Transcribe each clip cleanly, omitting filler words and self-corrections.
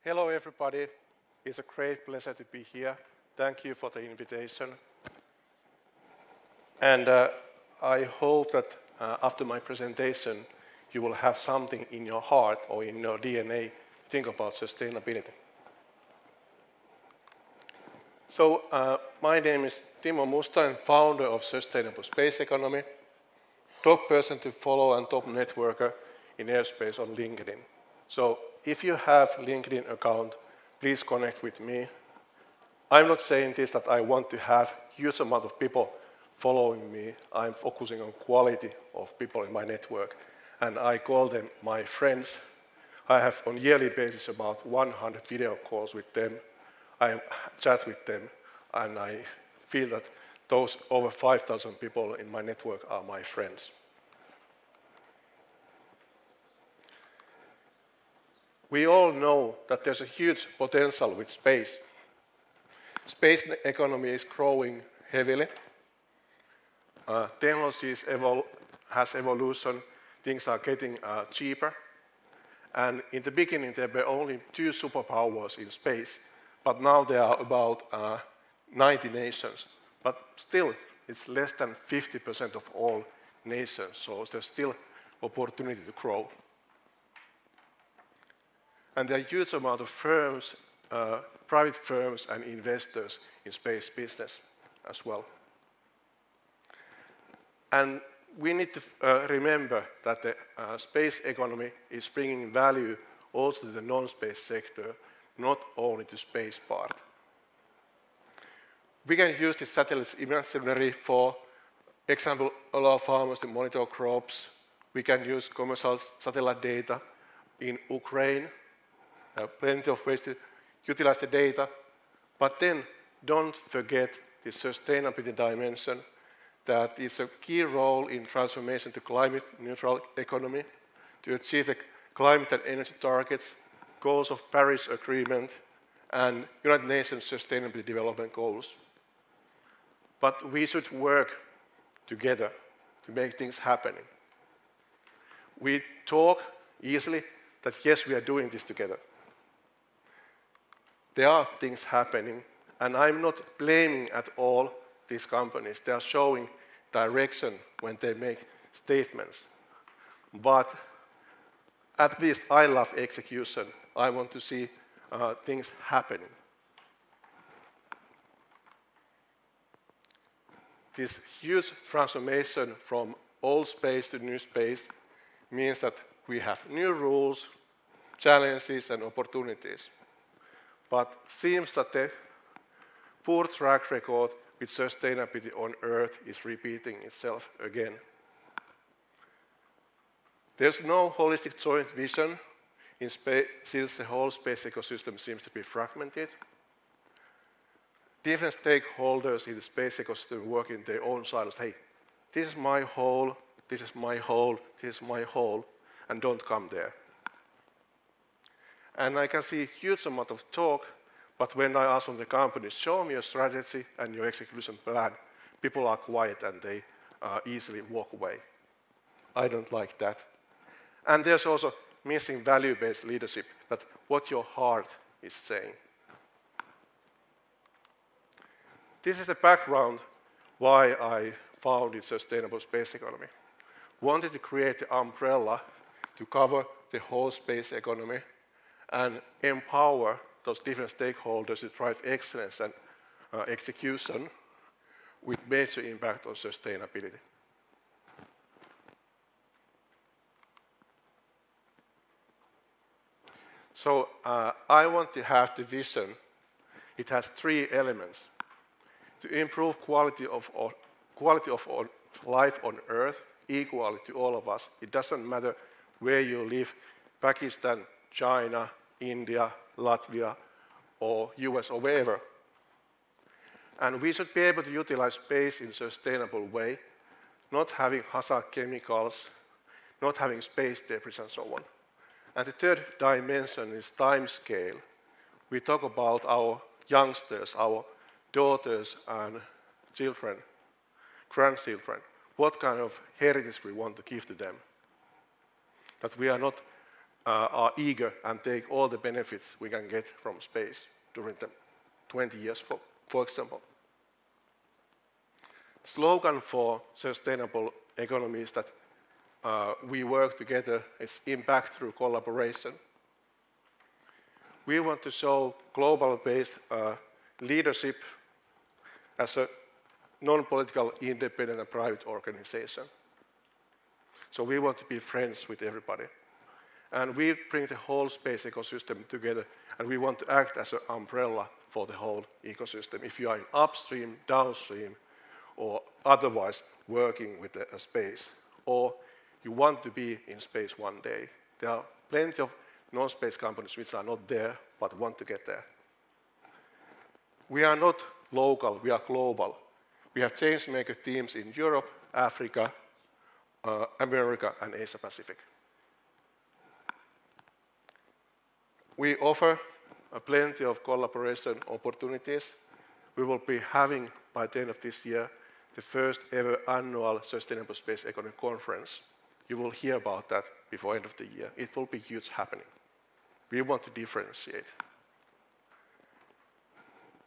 Hello everybody, it's a great pleasure to be here. Thank you for the invitation. And I hope that after my presentation you will have something in your heart or in your DNA to think about sustainability. So my name is Timo Mustonen, founder of Sustainable Space Economy, top person to follow and top networker in airspace on LinkedIn. So if you have LinkedIn account, please connect with me. I'm not saying this that I want to have huge amount of people following me. I'm focusing on quality of people in my network, and I call them my friends. I have on yearly basis about 100 video calls with them. I chat with them, and I feel that those over 5,000 people in my network are my friends. We all know that there's a huge potential with space. Space economy is growing heavily. Technology has evolution. Things are getting cheaper. And in the beginning, there were only 2 superpowers in space. But now there are about 90 nations. But still, it's less than 50% of all nations. So there's still opportunity to grow. And there are a huge amount of firms, private firms and investors in space business as well. And we need to remember that the space economy is bringing value also to the non-space sector, not only to space part. We can use the satellites imaginary for example, allow farmers to monitor crops. We can use commercial satellite data in Ukraine. Plenty of ways to utilize the data, but then don't forget the sustainability dimension that is a key role in transformation to climate neutral economy, to achieve the climate and energy targets, goals of Paris Agreement, and United Nations Sustainable Development Goals. But we should work together to make things happen. We talk easily that yes, we are doing this together. There are things happening, and I'm not blaming at all these companies. They are showing direction when they make statements. But at least I love execution. I want to see things happening. This huge transformation from old space to new space means that we have new rules, challenges, and opportunities. But it seems that the poor track record with sustainability on Earth is repeating itself again. There's no holistic joint vision in space since the whole space ecosystem seems to be fragmented. Different stakeholders in the space ecosystem work in their own silos. Hey, this is my hole, this is my hole, this is my hole, and don't come there. And I can see a huge amount of talk, but when I ask from the companies, show me your strategy and your execution plan, people are quiet and they easily walk away. I don't like that. And there's also missing value-based leadership, that what your heart is saying. This is the background why I founded Sustainable Space Economy. Wanted to create the umbrella to cover the whole space economy and empower those different stakeholders to drive excellence and execution with major impact on sustainability. So I want to have the vision. It has 3 elements. To improve quality of life on Earth equally to all of us. It doesn't matter where you live, Pakistan, China, India, Latvia, or US, or wherever. And we should be able to utilize space in a sustainable way, not having hazard chemicals, not having space debris, and so on. And the third dimension is time scale. We talk about our youngsters, our daughters and children, grandchildren, what kind of heritage we want to give to them. That we are not are eager and take all the benefits we can get from space during the 20 years, for example. Slogan for sustainable economy is that we work together, it's impact through collaboration. We want to show global-based leadership as a non-political, independent and private organization. So we want to be friends with everybody. And we bring the whole space ecosystem together, and we want to act as an umbrella for the whole ecosystem. If you are in upstream, downstream, or otherwise working with the space, or you want to be in space one day, there are plenty of non-space companies which are not there, but want to get there. We are not local, we are global. We have change-maker teams in Europe, Africa, America, and Asia Pacific. We offer plenty of collaboration opportunities. We will be having, by the end of this year, the first ever annual Sustainable Space Economy Conference. You will hear about that before end of the year. It will be huge happening. We want to differentiate.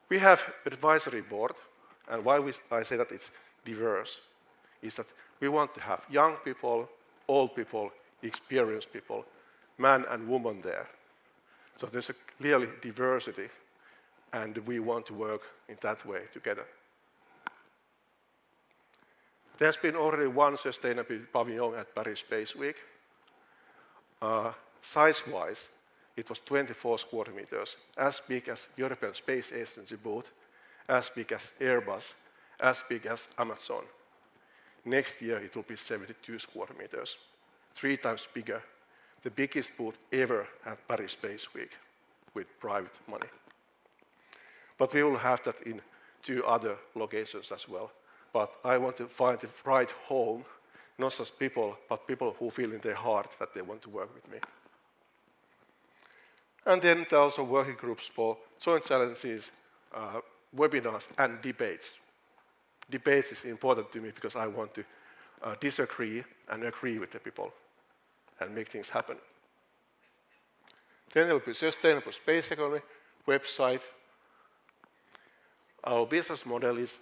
We have advisory board, and why I say that it's diverse is that we want to have young people, old people, experienced people, man and woman there. So there's a clearly diversity, and we want to work in that way together. There's been already one sustainability pavilion at Paris Space Week. Size-wise, it was 24 square meters, as big as European Space Agency booth, as big as Airbus, as big as Amazon. Next year, it will be 72 square meters, 3 times bigger. The biggest booth ever at Paris Space Week with private money. But we will have that in 2 other locations as well. But I want to find the right home, not just people, but people who feel in their heart that they want to work with me. And then there are also working groups for joint challenges, webinars, and debates. Debates is important to me because I want to disagree and agree with the people and make things happen. Then there will be Sustainable Space Economy website. Our business model is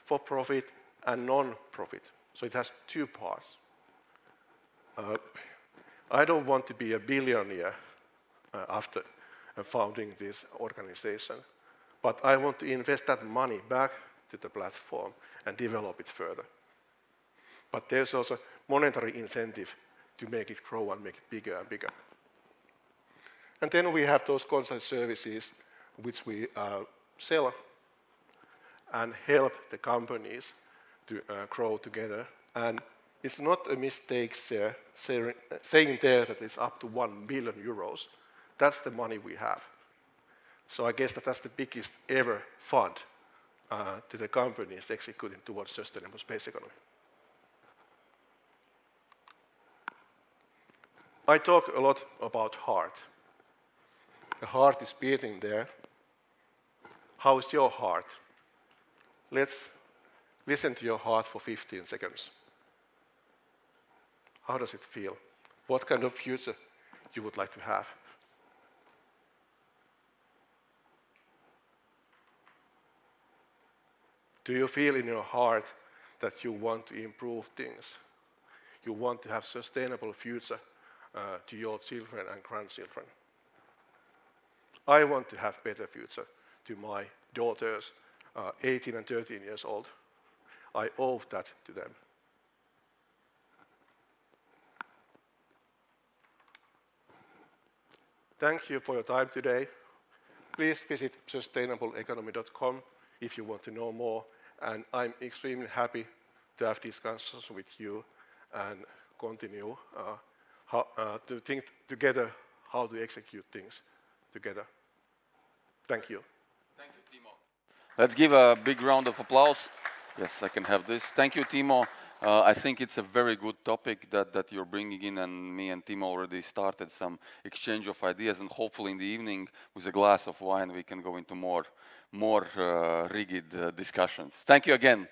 for profit and non-profit, so it has 2 parts. I don't want to be a billionaire after founding this organization, but I want to invest that money back to the platform and develop it further. But there's also monetary incentive to make it grow and make it bigger and bigger. And then we have those consult services which we sell and help the companies to grow together. And it's not a mistake saying there that it's up to 1 billion euros. That's the money we have. So I guess that's the biggest ever fund to the companies executing towards sustainable space economy. I talk a lot about heart. The heart is beating there. How is your heart? Let's listen to your heart for 15 seconds. How does it feel? What kind of future you would like to have? Do you feel in your heart that you want to improve things? You want to have sustainable future to your children and grandchildren? I want to have better future to my daughters, 18 and 13 years old. I owe that to them. Thank you for your time today. Please visit sustainableeconomy.com if you want to know more. And I'm extremely happy to have discussions with you and continue to think together how to execute things together. Thank you. Thank you, Timo. Let's give a big round of applause. Yes, I can have this. Thank you, Timo. I think it's a very good topic that you're bringing in, and me and Timo already started some exchange of ideas, and hopefully in the evening with a glass of wine we can go into more rigid discussions. Thank you again.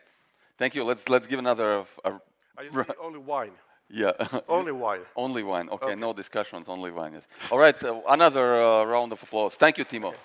Thank you. Let's give another. I use only wine. Yeah. Only wine. Only wine. Okay, no discussions, only wine. Yes. All right, another round of applause. Thank you, Timo. Okay.